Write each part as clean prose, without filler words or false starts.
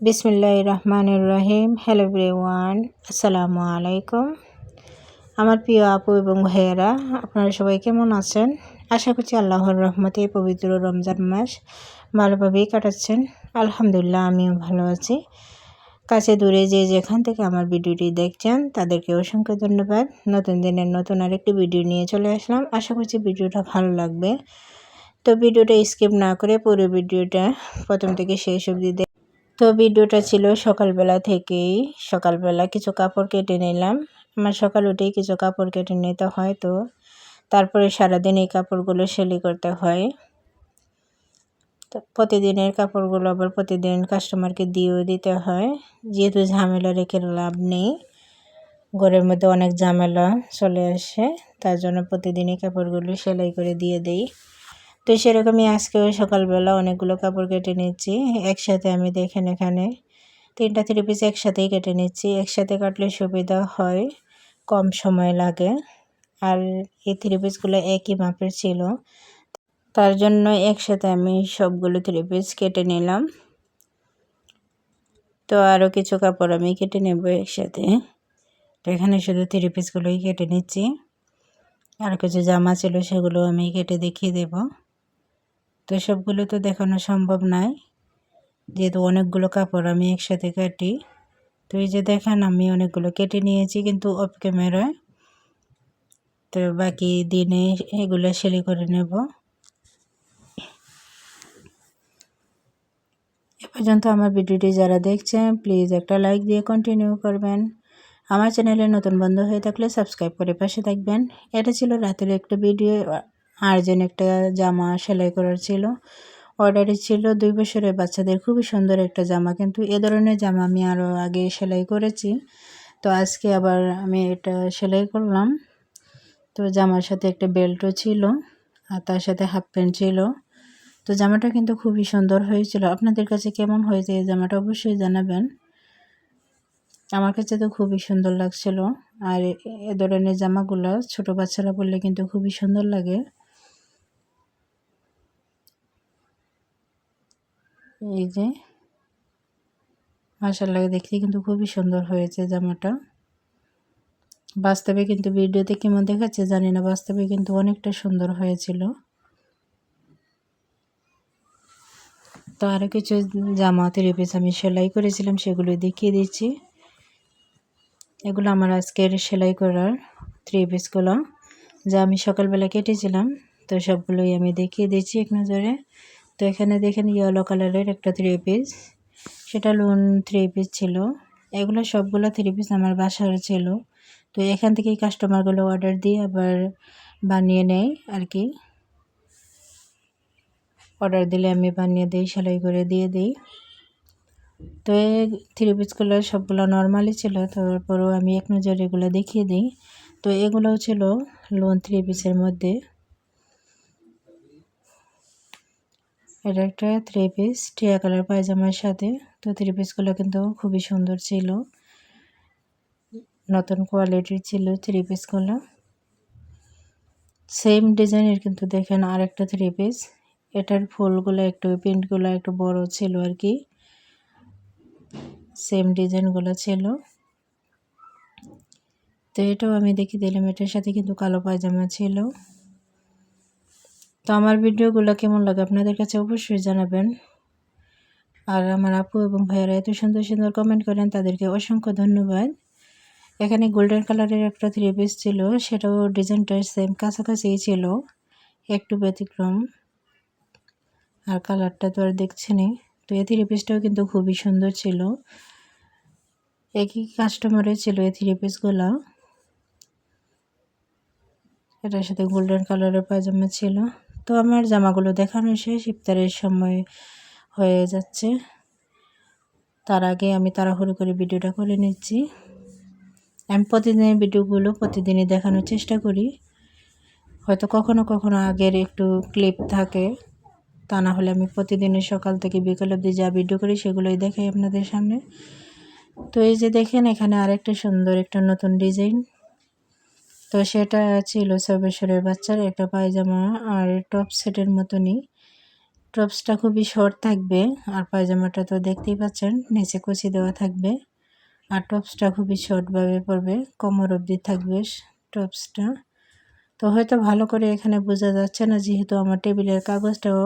বিসমিল্লাহির রহমানির রহিম। Hello everyone, আসসালামু আলাইকুম। আমার প্রিয় আপু এবং ভাইয়েরা, আপনারা সবাই কেমন আছেন? আশা করছি আল্লাহর রহমতে পবিত্র রমজান মাস ভালোভাবেই কাটাচ্ছেন। আলহামদুলিল্লাহ, আমিও ভালো আছি। কাছে দূরে যে যেখান থেকে আমার ভিডিওটি দেখছেন তাদেরকে অসংখ্য ধন্যবাদ। নতুন দিনের নতুন আরেকটি ভিডিও নিয়ে চলে আসলাম। আশা করছি ভিডিওটা ভালো লাগবে। তো ভিডিওটা স্কিপ না করে পুরো ভিডিওটা প্রথম থেকে শেষ অবধি তো ভিডিওটা ছিল সকালবেলা থেকেই। সকালবেলা কিছু কাপড় কেটে নিলাম। আমার সকাল উঠেই কিছু কাপড় কেটে নিতে হয়, তো তারপরে সারাদিন এই কাপড়গুলো সেলাই করতে হয়। তো প্রতিদিনের কাপড়গুলো আবার প্রতিদিন কাস্টমারকে দিয়েও দিতে হয়, যেহেতু ঝামেলা রেখে লাভ নেই। ঘরের মধ্যে অনেক ঝামেলা চলে আসে, তার জন্য প্রতিদিনই কাপড়গুলো সেলাই করে দিয়ে দেই। তো সেরকমই আজকেও সকালবেলা অনেকগুলো কাপড় কেটে নিচ্ছি একসাথে। আমি দেখেন এখানে 3টা 3 পিস একসাথেই কেটে নিচ্ছি। একসাথে কাটলে সুবিধা হয়, কম সময় লাগে। আর এই 3 পিসগুলো একই মাপের ছিল, তার জন্য একসাথে আমি সবগুলো 3 পিস কেটে নিলাম। তো আরও কিছু কাপড় আমি কেটে নেব একসাথে। তো এখানে শুধু 3 পিসগুলোই কেটে নিচ্ছি। আর কিছু জামা ছিল সেগুলো আমি কেটে দেখিয়ে দেব। তো সবগুলো তো দেখানো সম্ভব নয়, যেহেতু অনেকগুলো কাপড় আমি একসাথে কাটি। তো এই যে দেখেন আমি অনেকগুলো কেটে নিয়েছি, কিন্তু অফ ক্যামেরায়। তো বাকি দিনে এগুলো সেলাই করে নেব। এ পর্যন্ত আমার ভিডিওটি যারা দেখছেন প্লিজ একটা লাইক দিয়ে কন্টিনিউ করবেন। আমার চ্যানেলে নতুন বন্ধু হয়ে থাকলে সাবস্ক্রাইব করে পাশে থাকবেন। এটা ছিল রাতের একটা ভিডিও। আর্জেন্ট একটা জামা সেলাই করার ছিল, অর্ডারে ছিল 2 বছরের বাচ্চাদের খুবই সুন্দর একটা জামা। কিন্তু এ ধরনের জামা আমি আরও আগে সেলাই করেছি, তো আজকে আবার আমি এটা সেলাই করলাম। তো জামার সাথে একটা বেল্টও ছিল, আর তার সাথে হাফ প্যান্ট ছিল। তো জামাটা কিন্তু খুবই সুন্দর হয়েছিল। আপনাদের কাছে কেমন হয়েছে এই জামাটা অবশ্যই জানাবেন। আমার কাছে তো খুবই সুন্দর লাগছিল। আর এ ধরনের জামাগুলো ছোট বাচ্চারা পরলে কিন্তু খুবই সুন্দর লাগে। এই যে মাশাআল্লাহ, দেখতে কিন্তু খুবই সুন্দর হয়েছে জামাটা। বাস্তবে কিন্তু ভিডিওতে কেমন দেখাচ্ছে জানি না, বাস্তবে কিন্তু অনেকটা সুন্দর হয়েছিল। তো আরও কিছু জামা 3 পিস আমি সেলাই করেছিলাম, সেগুলো দেখিয়ে দিচ্ছি। এগুলো আমার আজকের সেলাই করার 3 পিসগুলো যা আমি সকালবেলা কেটেছিলাম। তো সবগুলোই আমি দেখিয়ে দিচ্ছি এক নজরে। তো এখানে দেখেন ইয়েলো কালারের একটা 3 পিস, সেটা লোন 3 পিস ছিল। এগুলো সবগুলো 3 পিস আমার বাসার ছিল। তো এখান থেকেই কাস্টমারগুলো অর্ডার দিয়ে আবার বানিয়ে নেয় আর কি। অর্ডার দিলে আমি বানিয়ে দিই, সেলাই করে দিয়ে দিই। তো এই 3 পিসগুলো সবগুলো নর্মালি ছিল, তারপরেও আমি এক নজরে এগুলো দেখিয়ে দিই। তো এগুলোও ছিল লোন 3 পিসের মধ্যে। এটা একটা 3 পিস টিয়া কালার পায়জামার সাথে। তো 3 পিসগুলো কিন্তু খুবই সুন্দর ছিল, নতুন কোয়ালিটির ছিল 3 পিসগুলো। সেম ডিজাইনের কিন্তু দেখেন আরেকটা 3 পিস। এটার ফুলগুলো একটু প্রিন্টগুলো একটু বড় ছিল আর কি, সেম ডিজাইনগুলো ছিল। তো এটাও আমি দেখিয়ে দিলাম। এটার সাথে কিন্তু কালো পায়জামা ছিল। তো আমার ভিডিওগুলো কেমন লাগে আপনাদের কাছে অবশ্যই জানাবেন। আর আমার আপু এবং ভাইয়েরা এত সুন্দর সুন্দর কমেন্ট করেন, তাদেরকে অসংখ্য ধন্যবাদ। এখানে গোল্ডেন কালারের একটা 3 পিস ছিল, সেটাও ডিজাইনটা সেম কাছাকাছিই ছিল, একটু ব্যতিক্রম। আর কালারটা তো আর দেখছেনই। তো এই 3 পিসটাও কিন্তু খুবই সুন্দর ছিল। একই কাস্টমারের ছিল এই 3 পিসগুলো। এটার সাথে গোল্ডেন কালারের পায়জামা ছিল। তো আমার জামাগুলো দেখানো শেষ, ইফতারের সময় হয়ে যাচ্ছে। তার আগে আমি তাড়াহুড়ো করে ভিডিওটা করে নিচ্ছি। আমি প্রতিদিনের ভিডিওগুলো প্রতিদিনই দেখানোর চেষ্টা করি। হয়তো কখনো কখনো আগের একটু ক্লিপ থাকে, তা না হলে আমি প্রতিদিনের সকাল থেকে বিকেল অবধি যা ভিডিও করি সেগুলোই দেখাই আপনাদের সামনে। তো এই যে দেখেন এখানে আরেকটা সুন্দর একটা নতুন ডিজাইন। তো সেটা ছিল 6 বছরের বাচ্চার একটা পায়জামা আর টপ সেটের মতনই। টপসটা খুবই শর্ট থাকবে, আর পায়জামাটা তো দেখতেই পাচ্ছেন নিচে কুচি দেওয়া থাকবে। আর টপসটা খুবই শর্টভাবে পরবে, কোমর অবধি থাকবে টপসটা। তো হয়তো ভালো করে এখানে বোঝা যাচ্ছে না, যেহেতু আমার টেবিলের কাগজটাও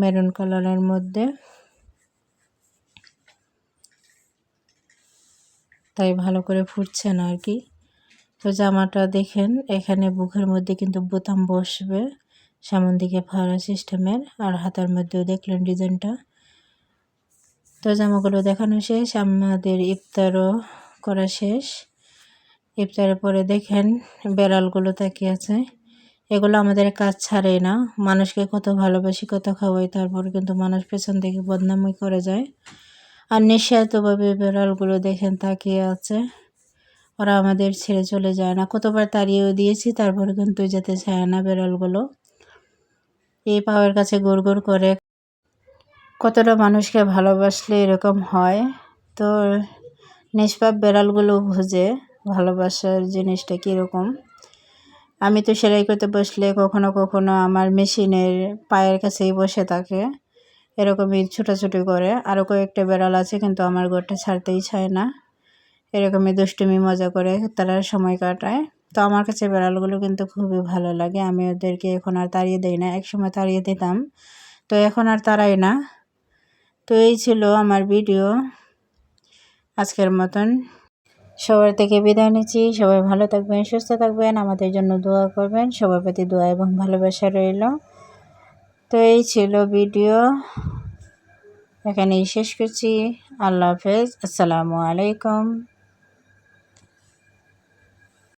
মেরুন কালারের মধ্যে, তাই ভালো করে ফুটছে না আর কি। তো জামাটা দেখেন এখানে বুকের মধ্যে কিন্তু বোতাম বসবে, সামন দিকে ফাড়া সিস্টেমের, আর হাতার মধ্যেও দেখলেন ডিজাইনটা। তো জামাগুলো দেখানো শেষ, আমাদের ইফতারও করা শেষ। ইফতারের পরে দেখেন বেড়ালগুলো তাকিয়ে আছে। এগুলো আমাদের কাজ ছাড়ে না, মানুষকে কত ভালোবাসি কত খাওয়াই, তারপর কিন্তু মানুষ পেছন থেকে বদনামি করে যায়। আর নিঃস্বার্থভাবে বেড়ালগুলো দেখেন তাকিয়ে আছে, ওরা আমাদের ছেড়ে চলে যায় না। কতবার তাড়িয়েও দিয়েছি, তারপরে কিন্তু যেতে চায় না বেড়ালগুলো, এই পাওয়ার কাছে গোড় গোড় করে। কতটা মানুষকে ভালোবাসলে এরকম হয়। তো নিষ্পাপ বেড়ালগুলো বুঝে ভালোবাসার জিনিসটা কীরকম। আমি তো সেলাই করতে বসলে কখনো কখনো আমার মেশিনের পায়ের কাছেই বসে থাকে, এরকমই ছুটাছুটি করে। আরও কয়েকটা বেড়াল আছে কিন্তু আমার ঘরটা ছাড়তেই চায় না, এরকমই দুষ্টুমি মজা করে তারা সময় কাটায়। তো আমার কাছে বেড়ালগুলো কিন্তু খুবই ভালো লাগে, আমি ওদেরকে এখন আর তাড়িয়ে দেই না, একসময় তাড়িয়ে দিতাম, তো এখন আর তাড়াই না। তো এই ছিল আমার ভিডিও আজকের মতন। সবার থেকে বিদায় নিচ্ছি, সবাই ভালো থাকবেন সুস্থ থাকবেন, আমাদের জন্য দোয়া করবেন, সবার প্রতি দোয়া এবং ভালোবাসা রইল। তো এই ছিল ভিডিও, এখানেই শেষ করছি। আল্লাহ হাফেজ, আসসালামু আলাইকুম।